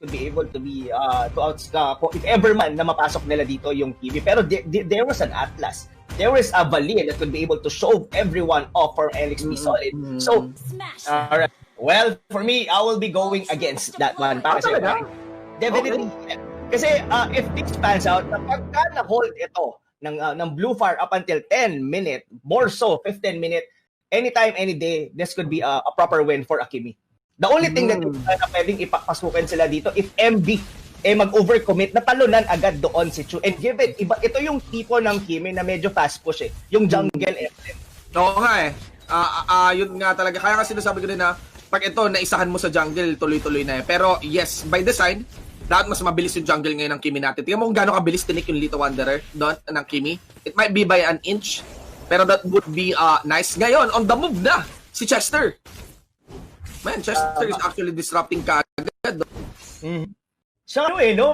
could be able to be if ever man na mapasok nila dito yung Kimi. Pero there was an Atlas. There was a Valir that could be able to show everyone off for NXP Solid. So, alright. Well, for me, I will be going against that one. Definitely. Kasi if this pans out, pagka na-hold ito ng Blue Fire up until 10 minute, more so 15 minute, anytime, any day, this could be a proper win for Akimi. The only thing that pwedeng ipapasukin sila dito, if MB mag-overcommit, natalunan agad doon si Chu. And given, ito yung tipo ng Kimi na medyo fast push yung jungle FM. Oo nga yun nga talaga. Kaya kasi sinasabi ko din na, pag ito, naisahan mo sa jungle, tuloy-tuloy na Pero yes, by design, dapat mas mabilis yung jungle ngayon ng Kimi natin. Tingnan mo kung gaano kabilis tinik yung Little Wanderer doon ng Kimi. It might be by an inch, pero that would be nice. Ngayon, on the move na, si Chester. Man, Chester is actually disrupting kagad. So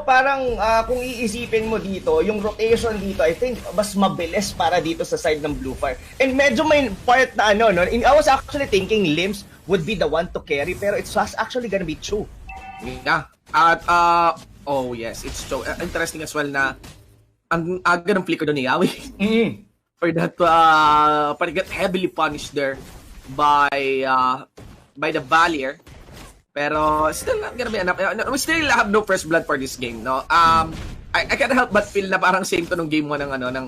parang kung iisipin mo dito, yung rotation dito, I think mas mabilis para dito sa side ng Blue Fire. And medyo may part na I was actually thinking Limbs would be the one to carry, pero it's actually gonna be Chu. Yeah. At oh yes, it's so interesting as well na ang aga ng flicker doon ni Yawi. For that but get heavily punished there by the Valir. Pero still not gonna be enough. We still have no first blood for this game, no? I can't help but feel na parang same to nung game 1 ng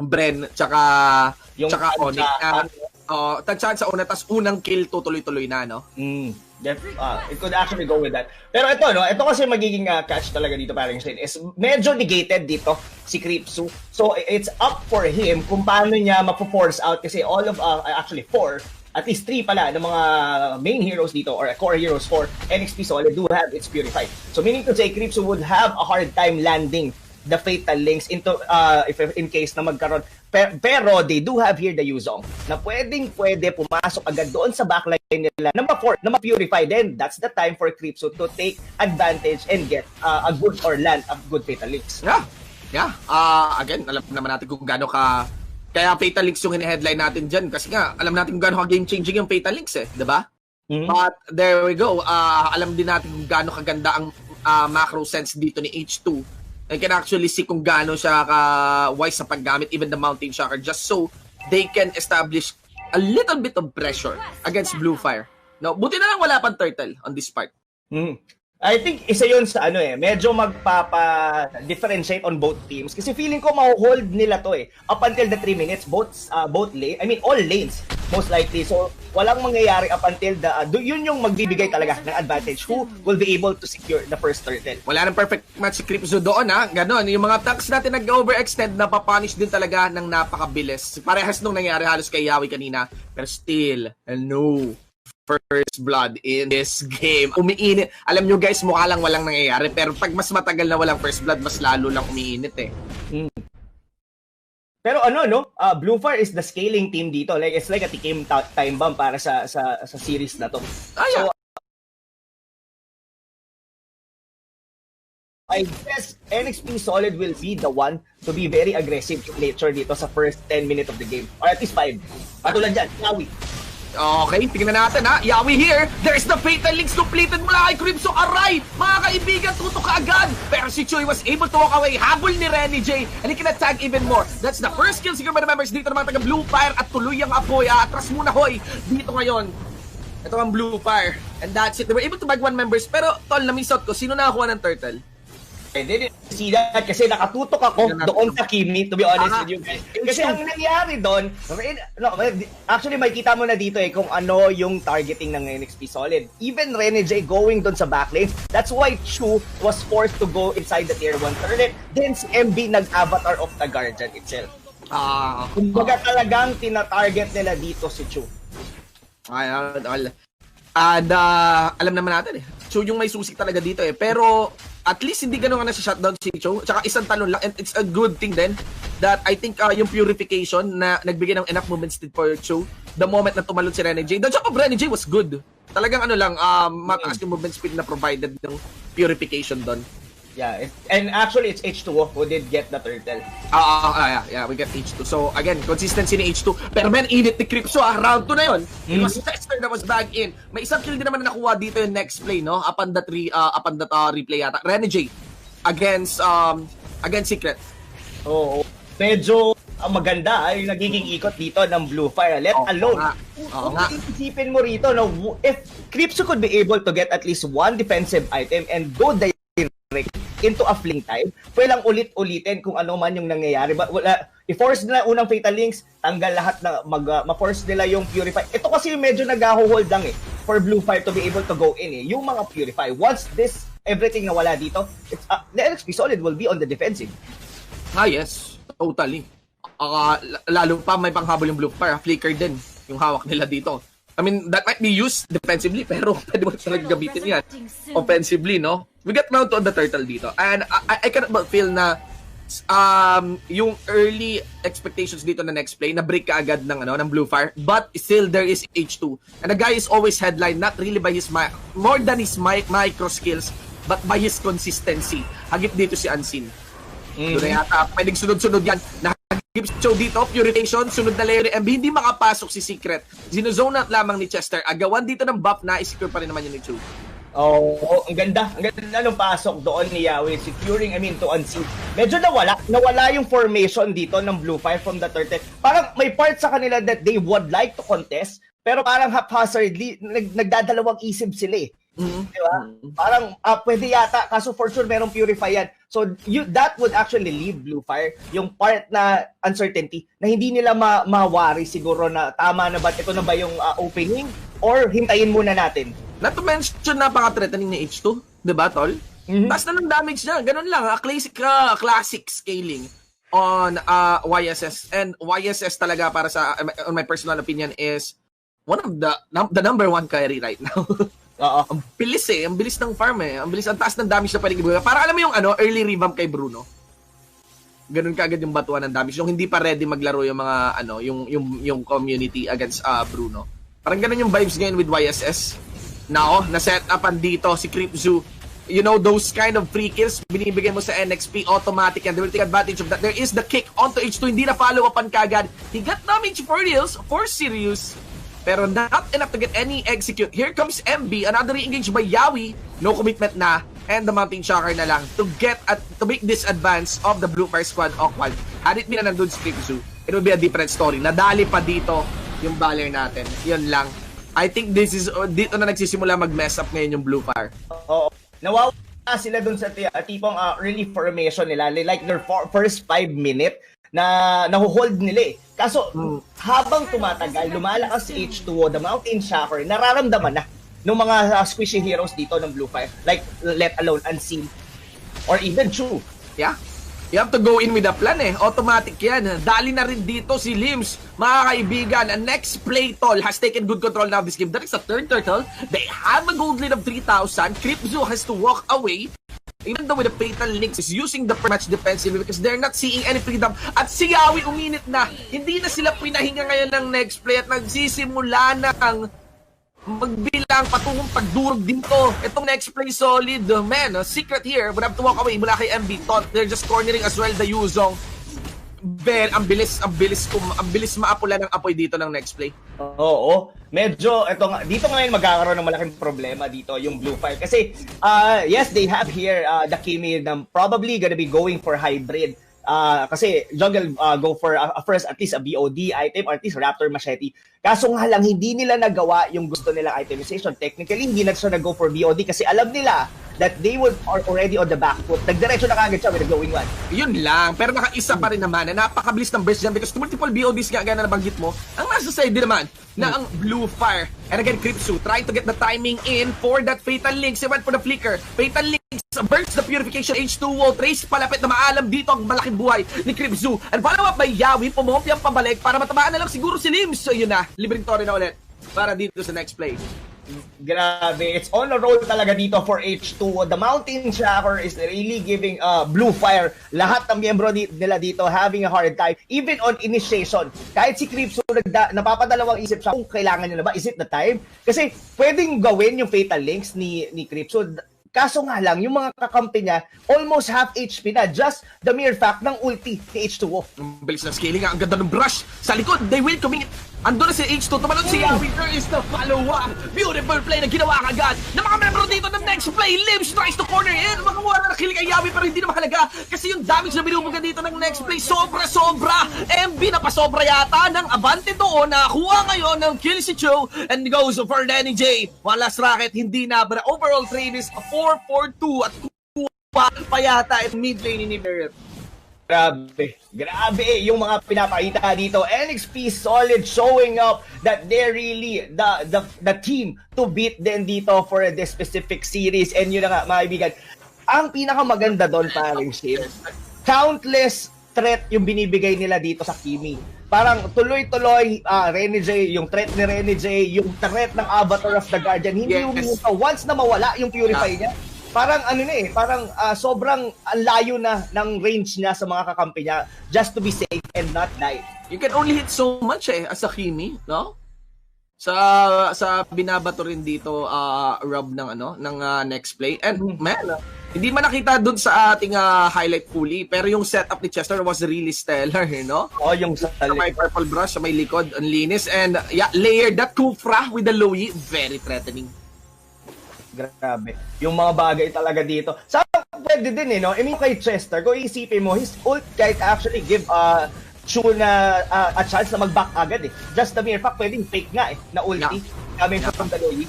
Bren tsaka Onyx. Tansyahan sa una, tas unang kill tuloy-tuloy na, no? It could actually go with that. Pero ito kasi magiging catch talaga dito parang Shane is medyo negated dito si Creepsu. So it's up for him kung paano niya mapo-force out kasi all of actually 4 at least 3 pala ng mga main heroes dito or core heroes for NXP Solid do have its Purified. So meaning to say, Creepsu would have a hard time landing the Fatal Links into if in case na magkaroon. Pero they do have here the Yuzong na pwede pumasok agad doon sa backline nila na ma-purify. Then that's the time for Creepsu to take advantage and get a good or land a good Fatal Links. Yeah. Again, alam naman natin kung gaano kaya Fatal Links yung in-headline natin dyan kasi nga, alam natin kung gaano ka-game-changing yung Fatal Links diba? But there we go. Alam din natin kung gaano kaganda ang macro sense dito ni H2. I can actually see kung gaano siya ka-wise sa paggamit, even the Mountain Shocker, just so they can establish a little bit of pressure against Blue Fire. No, buti na lang wala pang turtle on this part. I think isa yun sa medyo magpapa-differentiate on both teams kasi feeling ko ma-hold nila to up until the 3 minutes both lane, I mean all lanes most likely. So walang mangyayari up until yun yung magbibigay talaga ng advantage who will be able to secure the first turtle. Wala nang perfect match si Creepsu doon ganon. Yung mga tanks natin nag-overextend na papunish din talaga ng napakabilis. Parehas nung nangyari halos kay Yawi kanina pero still no first blood in this game. Umiinit. Alam nyo guys, mukha lang walang nangyayari. Pero pag mas matagal na walang first blood, mas lalo lang umiinit Pero Blue Fire is the scaling team dito. Like it's like a time bomb para sa series na to. So, I guess NXP Solid will be the one to be very aggressive in nature dito sa first 10 minutes of the game. Or at least 5. Patulad dyan, Yawi. Okay, tingnan natin Yawi here. There's the Fatal Links completed mula kay Crimson. Aray! Mga kaibigan, tutok ka agad. Pero si Choi was able to walk away. Habol ni Renny J. And he can attack even more. That's the first kill siguro by the members dito ng mga taga Blue Fire. At tuloy ang apoy. Atras muna, hoy. Dito ngayon. Ito ang Blue Fire. And that's it. They were able to bag 1 members. Pero, tol, na-miss out ko. Sino nakakuha ng turtle? I didn't see that kasi nakatutok ako doon sa Kimi, to be honest with you guys. Kasi ang nangyari doon, actually makikita mo na dito kung ano yung targeting ng NXP Solid. Even Renny J going doon sa backlane, that's why Chu was forced to go inside the tier 1 turret. Then si MB nag-avatar of the Guardian itself. Kumbaga talagang tina-target nila dito si Chu. And alam naman natin Chu yung may susik talaga dito pero at least hindi gano'n na siya shutdown si Chu. Tsaka isang talon lang. And it's a good thing then that I think yung purification na nagbigay ng enough movement speed for Chu the moment na tumalon si Renny J. The job of Renny J was good. Talagang mataas yung movement speed na provided ng purification doon. Yeah, and actually it's H2O who did get the turtle. Yeah, we get H2. So again, consistency ni H2. Pero men, init ni Cripso round 2 na yun. It was Chester that was back in. May isang kill din naman na nakuha dito yung next play, no? Upon that replay yata. Renegade against Secret. Oo. Medyo maganda yung nagiging ikot dito ng Blue Fire. Let alone. Kung isipin mo rito, no, if Cripso could be able to get at least one defensive item and go direct into a fling time, pwedeng ulit-ulitin kung ano man yung nangyayari. But i-force nila unang Fatal Links, tanggal lahat na ma-force nila yung Purify. Ito kasi medyo nag-hold lang for Blue Fire to be able to go in yung mga Purify. Once everything nawala dito, the NXP Solid will be on the defensive. Yes, totally. Lalo pa may panghabol yung Blue Fire, Flicker din yung hawak nila dito. I mean, that might be used defensively, pero pwede mo talaga gamitin yan offensively, no? We get round to on the turtle dito. And I cannot but feel na yung early expectations dito na next play, na-break ka agad ng Blue Fire, but still there is H2. And the guy is always headline, not really by his more than his micro skills, but by his consistency. Hagip dito si Unseen. Doon na yata, pwedeng sunod-sunod yan. So dito, Purification, sunod na layer MB, hindi makapasok si Secret. Zinozone out lamang ni Chester. Agawan dito ng buff na, isecure pa rin naman yun ni Chu. Ang ganda nung pasok doon ni Yawi, securing, to Unseen. Medyo nawala yung formation dito ng Blue Fire from the turtle. Parang may part sa kanila that they would like to contest, pero parang haphazardly, nagdadalawang isip sila Diba? Parang pwede yata, kaso for sure merong Purify yan. So that would actually leave Blue Fire yung part na uncertainty na hindi nila mawari siguro na tama na ba, ito na ba yung opening or hintayin muna natin. Not to mention napaka-threatening ni H2, diba tol? Taas na ng damage niya, ganun lang, classic scaling on YSS. And YSS talaga para sa, on my personal opinion, is one of the number one carry right now. Ang bilis ang bilis ng farm ang bilis, ang taas ng damage na pwedeng ibigay. Para alam mo yung early revamp kay Bruno. Ganun kaagad yung batuan ng damage. Yung hindi pa ready maglaro yung mga yung community against Bruno. Parang ganun yung vibes ngayon with YSS. Now, na-set upan dito si Cripzu. You know, those kind of free kills binibigay mo sa NXP automatic and they will take advantage of that. There is the kick onto H2, hindi na follow upan kagad. He got damage for reals, for serious. Pero not enough to get any execute. Here comes MB, another re-engage by Yawi. No commitment na. And the Mountain Shocker na lang to make this advance of the Blue Fire squad awkward. Had it been na nandun si Cripzu, it would be a different story. Nadali pa dito yung Baller natin. Yun lang. I think dito na nagsisimula mag-mess up ngayon yung Blue Fire. Oo. Nawawala sila dun sa tipong early formation nila. Like their first 5 minutes na nahuhold nila Kaso, habang tumatagal, lumalakas si H2O, the Mountain Shocker, nararamdaman na ng mga squishy heroes dito ng Blue Fire. Like, let alone Unseen. Or even Chu. Yeah. You have to go in with a plan Automatic yan. Dali na rin dito si Lims. Mga kaibigan, ang next play tol has taken good control now of this game. That is a third turtle. They have a gold lead of 3,000. Cripzu has to walk away. Even though with the Fatal Links is using the match defensively because they're not seeing any freedom. At si Yawi uminit na. Hindi na sila pinahinga ngayon ng next play at nagsisimula na ang magbilang patungong pagdurog dito. Itong next play solid. Man, Secret here would have to walk away mula kay MB. Thought they're just cornering as well the Yuzong. Ang bilis maapula ng apoy dito ng next play. Oo. Medyo, dito ngayon magkakaroon ng malaking problema dito yung Blue Fire. Kasi, yes, they have here the Kimi na probably gonna be going for hybrid. Kasi Jungle go for first at least a BOD item or at least Raptor Machete. Kaso nga lang, hindi nila nagawa yung gusto nilang itemization. Technically, hindi na siya nag-go for BOD kasi alam nila that they are already on the back foot. Nagdiretso na kagad siya with the glowing one. Yun lang. Pero nakaisa pa rin naman na napakabilis ng burst dyan because multiple BODs nga gana nabanggit mo. Ang nasa side din naman na ang Blue Fire. And again, Cripzu trying to get the timing in for that Fatal Links. He went for the flicker. Fatal Links burns the purification. H2O. Trace palapit na maalam dito ang malaking buhay ni Cripzu. And follow up by Yawi. Pumuhumpi ang pabalik para matamaan na lang siguro si Lims. So yun na. Libreng Torre na ulit para dito sa next play. Grabe, it's on a roll talaga dito for H2O. The Mountain Shocker is really giving Blue Fire. Lahat ng miyembro nila dito having a hard time. Even on initiation, kahit si Cripzu napapadalawang isip siya kung kailangan niya na ba, is it the time? Kasi pwedeng gawin yung Fatal Links ni Cripzu. Kaso nga lang, yung mga kakampi niya, almost half HP na. Just the mere fact ng ulti ni H2O. Ang bilis ng scaling, ang ganda ng brush sa likod. They will commit. Ando na si H2, tumalon si Yawi. There is the follow-up. Beautiful play na ginawa kagad ng mga membro dito ng next play. Limbs tries to corner in. Makakuha na kill kay Yawi pero hindi na mahalaga kasi yung damage na binubugan dito ng next play, sobra-sobra. MB na pasobra yata ng Abante doon. Nakakuha ngayon ng kill si Cho and goes for Danny J. One last racket, hindi na. But overall trade is 4-4-2 at kuha pa yata at mid lane ni Barrett. Grabe yung mga pinapakita dito. NXP solid, showing up that they're really the team to beat din dito for this specific series. And yun na nga, mga kaibigan, ang pinakamaganda doon, paring Shane, countless threat yung binibigay nila dito sa Kimi. Parang tuloy-tuloy, Rene J, yung threat ni Rene J, yung threat ng Avatar of the Guardian, hindi yung once na mawala yung Purify niya. Parang parang sobrang layo na ng range niya sa mga kakampi niya just to be safe and not die. You can only hit so much as a Kimi, no? Sa binabato rin dito Rob ng next play. And man, hindi man nakita dun sa ating highlight fully, pero yung setup ni Chester was really stellar, no? Oh, yung sa may purple brush sa may likod, ang linis, and layered that Kufra with the Loyi, very threatening. Grabe. Yung mga bagay talaga dito. Sa pwede din no? I mean, kay Chester, kung isipin mo, his ult kahit actually give Chu na a chance na mag-back agad Just the mere fact, pwedeng fake nga na ulti coming from the Loyi.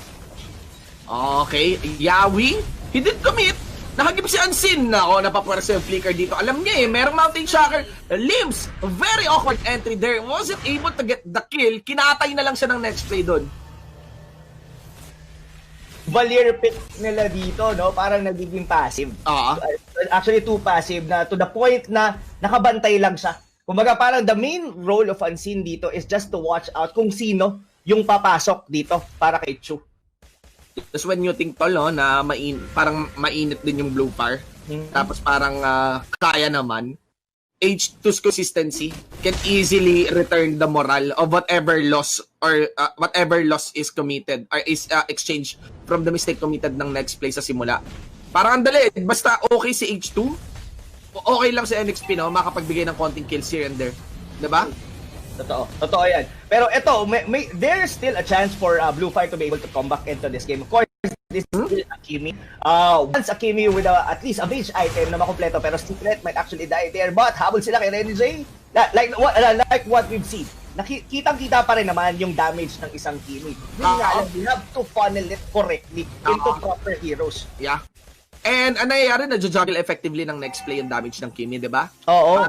Okay, Yawi, he did commit. Nakagip si Unseen. Nako, napapwersa yung flicker dito. Alam niya merong Mountain Shocker. Limbs, very awkward entry there. Wasn't able to get the kill. Kinatay na lang siya ng next play doon. Valier pick nila dito, no? Parang nagiging passive. Actually, too passive na to the point na nakabantay lang siya. Kumbaga, parang the main role of Unseen dito is just to watch out kung sino yung papasok dito para kay Chu. Tapos when you think, tol, no, na parang mainit din yung blue fire, tapos parang kaya naman, H2's consistency can easily return the morale of whatever loss or whatever loss is committed or is exchanged from the mistake committed ng next play sa simula. Parang ang dali, basta okay si H2, okay lang si NXP, no, makapagbigay ng konting kills here and there. Diba? Totoo yan. Pero ito, there's still a chance for Blue Fire to be able to come back into this game. Of course, this is still Akimi. Once Akimi with at least a mage item na makompleto, pero Secret might actually die there. But habol sila kay Rene J. Like what we've seen. Kitang-kita pa rin naman yung damage ng isang Kimi. We have to funnel it correctly into proper heroes. Yeah. And ang nangyayari, na-juggle effectively ng next play yung damage ng Kimi, di ba? Oo.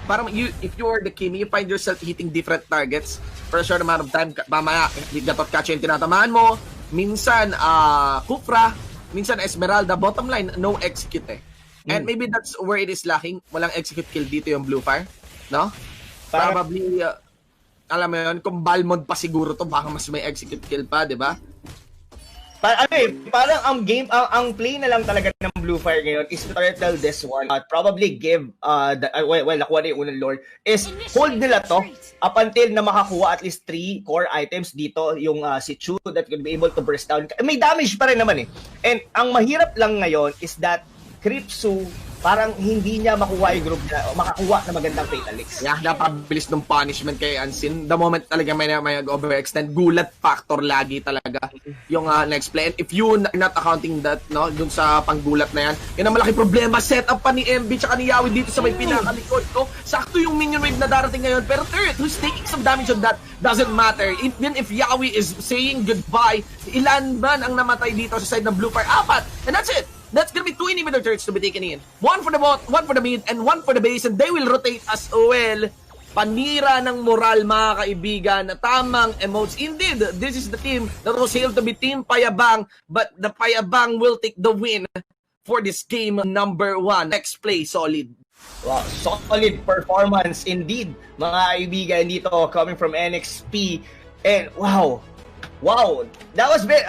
Parang if you are the Kimi, you find yourself hitting different targets for a short amount of time. Mamaya, dapat catch yung tinatamaan mo. Minsan, Kufra. Minsan, Esmeralda. Bottom line, no execute And maybe that's where it is lacking. Walang execute kill dito yung Blue Fire. No? Probably, alam mo yun, kung Balmond pa siguro to, baka mas may execute kill pa, di ba? Parang ang play na lang talaga ng Blue Fire ngayon is to turtle this one. Probably give, nakuha na yung unang lord, is hold nila to up until na makakuha at least 3 core items dito, yung si Chu that could be able to burst down. May damage pa rin naman And ang mahirap lang ngayon is that Kripsu, parang hindi niya makuha yung group niya, makakuha na magandang Fatalix. Yeah, napabilis ng punishment kay Unseen. The moment talaga may overextend, gulat factor lagi talaga yung next play. And if you not accounting that, no, dun sa panggulat na yan, yun ang malaki problema. Setup pa ni MB tsaka ni Yawi dito sa may pinakalikod. No? Sakto yung minion wave na darating ngayon. Pero third, who's taking some damage on that doesn't matter. Even if Yawi is saying goodbye, ilan man ang namatay dito sa side ng Blue Fire? 4. And that's it. That's gonna be 2 inhibitor turrets to be taken in. 1 for the bot, 1 for the mid, and 1 for the base, and they will rotate as well. Panira ng moral, mga kaibigan, na tamang emotes. Indeed, this is the team that was hailed to be Team Payabang, but the Payabang will take the win for this game number 1. Next play, solid. Wow, solid performance indeed, mga kaibigan dito coming from NXP. And wow, that was very